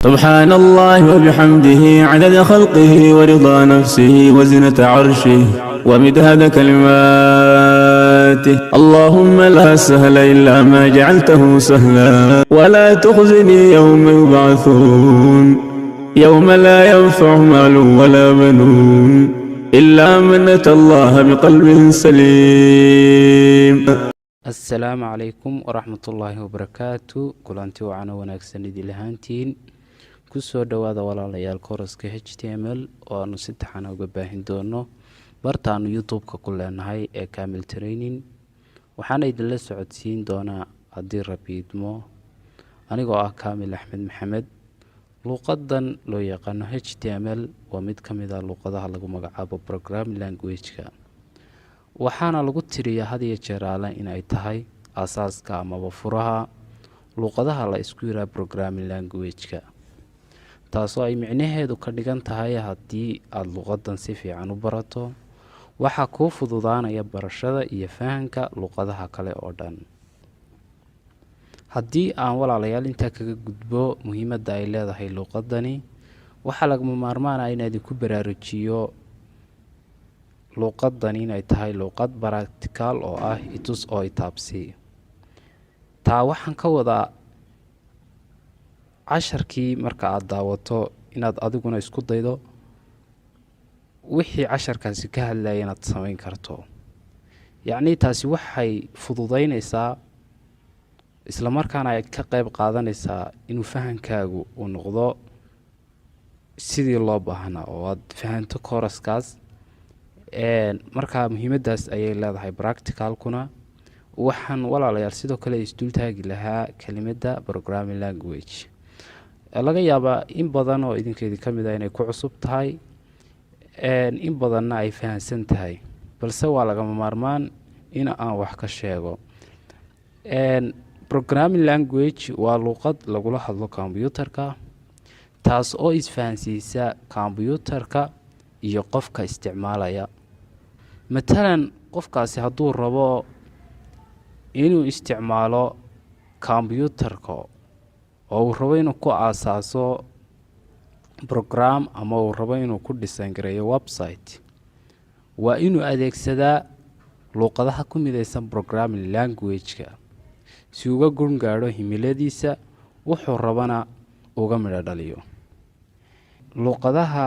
سبحان الله وبحمده عدد خلقه ورضا نفسه وزنة عرشه ومداد كلماته. اللهم لا سهل إلا ما جعلته سهلا ولا تخزني يوم يبعثون يوم لا ينفع مال ولا بنون إلا من أتى الله بقلب سليم. السلام عليكم ورحمة الله وبركاته. كلانتي وعنا وناكسن دي لهانتين كسو دوادا ولا ليال كورسك HTML وانو ستحانا وقباهن دونو برتانو يوتيوب ككلان هاي كامل ترينين وحانا يدل سعودسين دونا عدي ربيدمو أنيقو كامل أحمد محمد لوقدن لو يقانو HTML ومد كميدا لوقدها لغو مقعابو بروغرام لانجويجكا waxaana lagu tiriyaa had iyo jeer aale inay tahay asaaska ama furaha luqadaha la isku yiraahdo programming language-ka taasoo ay micnaheedu ka dhigan tahay haddii aad luqadan si fiican u barato waxa kuu fududaanaya barashada iyo fahanka luqadaha kale oo dhan. haddii aan walaalayaal inta kaga gudbo muhiimadda ay leedahay luqadani waxaa lagama maarmaan ah inaad ku baraarujiyo luqadan inay tahay luqad practical oo ah itus oo itaabsi. taa waxaan ka wadaa casharkii marka aad daawato inaad adiguna isku daydo wixii casharkaasi ka hadlayay inaad samayn karto. yacni taasi waxay fududaynaysaa isla markaana ay ka qayb qaadanaysaa inuu fahankaagu uu noqdo sidii loo baahnaa oo aad fahanto kooraskaas. marka muhiimadaas ayay leedahay practicalkuna waxaan walaalayaal sidoo kale isdul taagi lahaa kelimada programming language. laga yaabaa in badan oo idinkeedii ka mid ah inay ku cusub tahay in badanna ay fahansan tahay balse waa lagama maarmaan in aan wax ka sheego. programming language waa luqad lagula hadlo kombiyuutarka taas oo isfahansiisa kombiyuutarka iyo qofka isticmaalaya. matalan qofkaasi hadduu rabo inuu isticmaalo kombiyuutarka oo uu rabo inuu ku aasaaso program ama uu rabo inuu ku design gareeyo website waa inuu adeegsadaa luqadaha ku midaysan programming language-ka si uga gun gaadho himiladiisa wuxuu rabana uga midho dhaliyo. luqadaha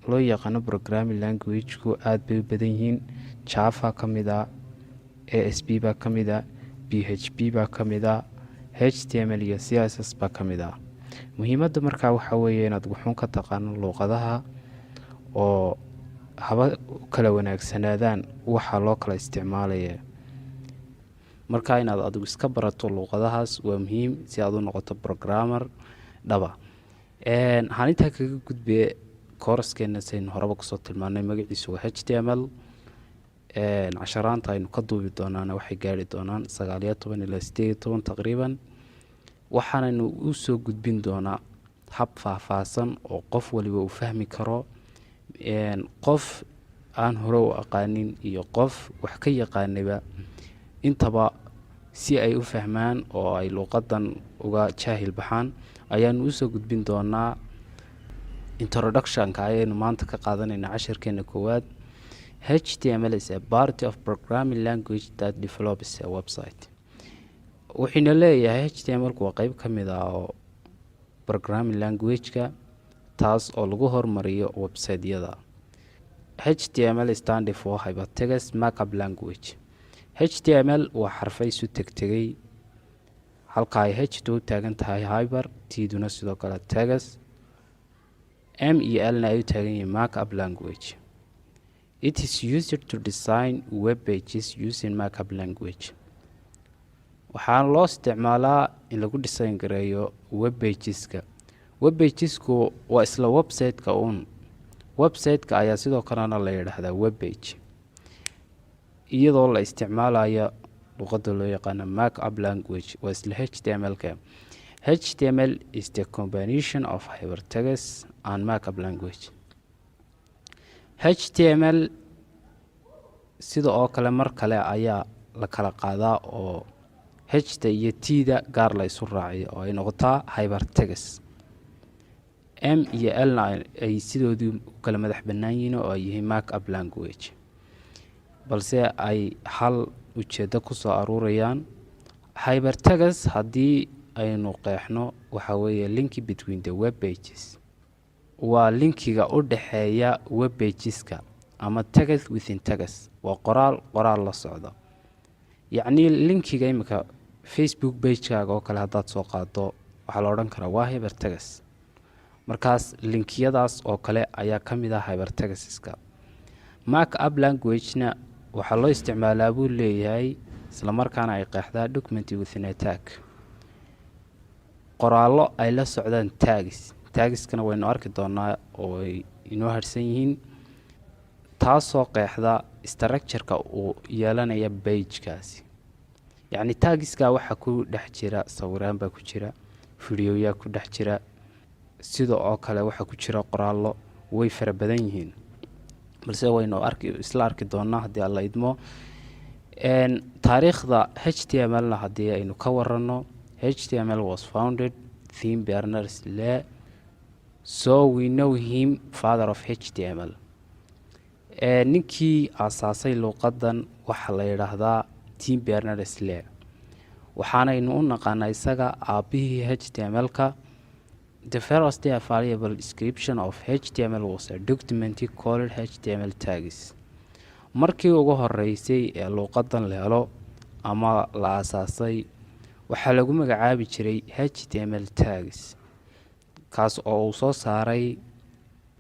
loo yaqaano programming language-ku aad bay u badan yihiin. Java ka mid ah, ASP baa ka mid ah, PHP baa ka mid ah, HTML iyo CSS baa ka mid ah. muhiimadda markaa waxa weeye inaad wuxuun ka taqaano luqadaha oo haba kala wanaagsanaadaan waxa loo kala isticmaalayo. markaa inaad adigu iska barato luqadahaas waa muhiim si aad u noqoto programmer dhaba. halinta kaga gudbee koorskeena sayn horaba kusoo tilmaanay magaciisu waa HTML. casharaanta aynu ka duubi doonaana waxay gaari doonaan 19 ilaa 18 taqriiban. waxaanaynu u soo gudbin doonaa hab faahfaahsan oo qof waliba uu fahmi karo. qof aan hore u aqaanin iyo qof wax ka yaqaanayba intaba si ay u fahmaan oo ay luqadan uga jaahil baxaan ayaanu u soo gudbin doonaa. introduction-ka ayaynu maanta ka qaadanayna casharkeena koowaad. HTML is a part of programming language that develops a website. wuxuuna leeyahay HTML-ku waa qayb ka mid ah oo programming language-ka taas oo lagu hormariyo website-yada. HTML stands for Hypertext Markup Language. HTML waa xarfay isu tegtegay halka ay H2 taagan tahay hyper, T-duna sidoo kale text, MEL na ay taagan yihiin markup language. It is used to design web pages using markup language. waxaan loo isticmaalaa in lagu design gareeyo web pageska. web pagesku waa isla website-ka website-ka ayaa sidoo kalena la yiraahdaa web page iyadoo la isticmaalayo luqadda loo yaqaan markup language waa isla HTML-ka. HTML is the combination of hypertext and markup language. HTML sidoo kale mar kale ayaa la kala qaadaa oo H-ta iyo T-da gaar la isu raaciyo oo ay noqotaa hypertext m iyo lna ay sidoodii u kala madax bannaan yihiin oo ay yihiin markup language, balse ay hal ujeeddo ku soo aruurayaan. Hypertext haddii aynu qeexno waxa weeye link between the web pages, waa linkiga u dhexeeya web pageska ama text within text, waa qoraal la socdo. yacni linkiga imika Facebook page-kaaga oo kale haddaad soo qaado waxaa la odhan karaa waa hypertext. markaas linkiyadaas oo kale ayaa ka mid ah hypertextska. markup language-na waxaa loo isticmaalaa buu leeyahay isla markaana ay qeexdaa document within a tag, qoraallo ay la socdaan tagiskana waynu arki doonaa oo ay inoo harsan yihiin, taasoo qeexda structure-ka uu yeelanaya page-kaasi. yacni tagiska waxaa ku dhex jira sawiraan baa ku jira, videoyaa ku dhex jira, sida oo kale waxaa ku jira qoraallo, way fara badan yihiin, balse waynu isla arki doonaa haddii alla idmo. taariikhda HTML-na haddii aynu ka warano, HTML was founded Tim Berners-Lee, so we know him father of HTML. ninkii aasaasay luuqadan waxaa la yidhaahdaa Tim Berners-Lee, waxaanaynu u naqaanaa isaga aabbihii HTML-ka. The first available description of HTML was a document called HTML tags. markii ugu horeysay ee luuqadan la helo ama la aasaasay waxaa lagu magacaabi jiray HTML tags, kaas oo uu soo saaray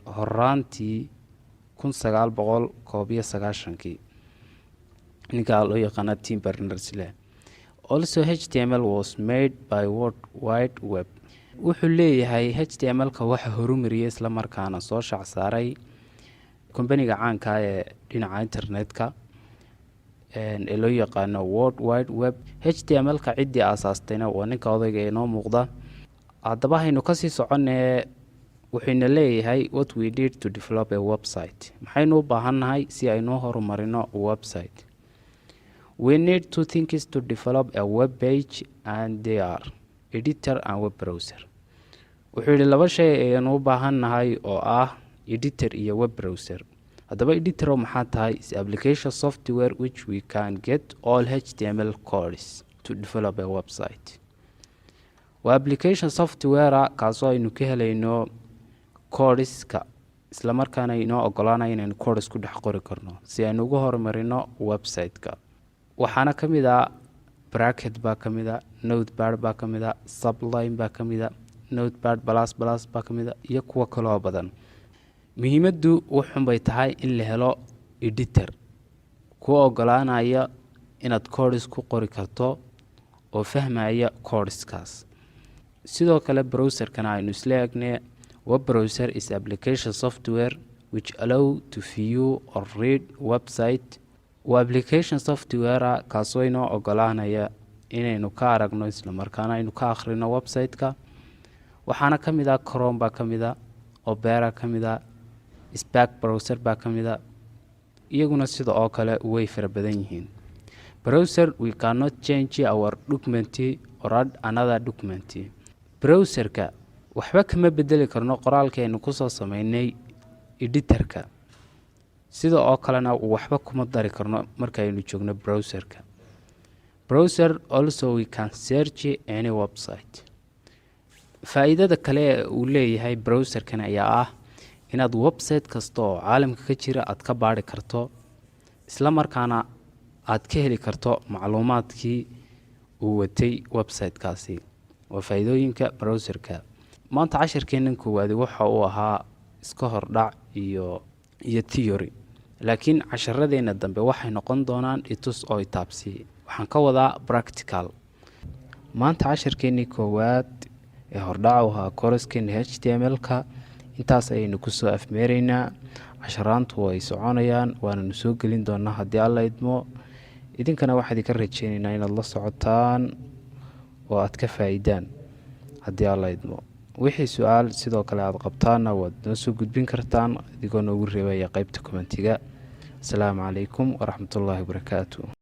horaantii 1991 ninka loo yaqaana Tim Berners-Lee. Also HTML was made by World Wide Web. wuxuu leeyahay HTML-ka waxa horumariyay isla markaana soo shac saaray kumbaniga caanka ee dhinaca internetka ee loo yaqaano World Wide Web. HTML-ka ciddii aasaastayna waa ninka odayga inoo muuqda. haddaba haynu kasii soconee wuxuuna leeyahay what we need to develop a website, maxaynu u baahannahay si aynu horumarino website. We need two things to develop a web page and they are editor and web browser. wuxuu yidhi laba shay ayaynu u baahannahay oo ah editor iyo web browser. haddaba editor maxaa tahay? is application software which we can get all HTML codes to develop a website. waa application software kaasoo aynu ka helayno codeska isla markaana inoo ogolaanaya inaynu codes ku dhex qori karno si aynu ugu horumarino website-ka. waxaana ka mid ah bracket baa ka mid ah, notepad baa ka mid ah, sublime baa ka mid ah, notepad plus plus baa ka mid ah iyo kuwa kaloo badan. muhiimaddu wuxun bay tahay in la helo editor ku ogolaanaya inaad codes ku qori karto oo fahmaya codeskaas. sidoo kale browser-kana aynu isla eegnay, web browser is application software which allow to view or read website. waa application software kaasoo inoo ogolaanaya inaynu ka aragno isla markaana aynu ka akhrino website-ka. waxaana ka mid ah Chrome baa ka mid ah, Opera ka mid ah, Spark browser baa ka mid ah, iyaguna sida oo kale way fara badan yihiin. browser we cannot change our document or add another document. browser-ka waxba kama bedeli karno qoraalkeenu ku soo sameynay editor-ka, sida oo kalena waxba kuma dari karno markaynu joogno browser-ka. browser also we can search any website. faa'iidada kale ee uu leeyahay browser-kan ayaa ah inaad website kasta oo caalamka ka jira aad ka baari karto isla markaana aad ka heli karto macluumaadkii uu watay website-kaasi. waa faa'iidooyinka browser-ka. maanta casharkeennan koowaadi waxa uu ahaa iska hordhac iyo theory, laakiin casharadeenna dambe waxay noqon doonaan itus oo itaabsi. waxaan ka wadaa practical. maanta casharkeennii koowaad ee hordhaca u ahaa kooraskeena HTML-ka intaas ayaynu kusoo afmeeraynaa. casharaantu way soconayaan, waananu soo gelin doonaa haddii alla idmo. idinkana waxaan idinka rajeynaynaa inaad la socotaan oo aad ka faa'iidaan haddii alla idmo. wixii su-aal sidoo kale aad qabtaanna waad noo soo gudbin kartaan adigoo noogu reebaya qaybta commentiga. asalaamu calaykum waraxmatullaahi wabarakaatu.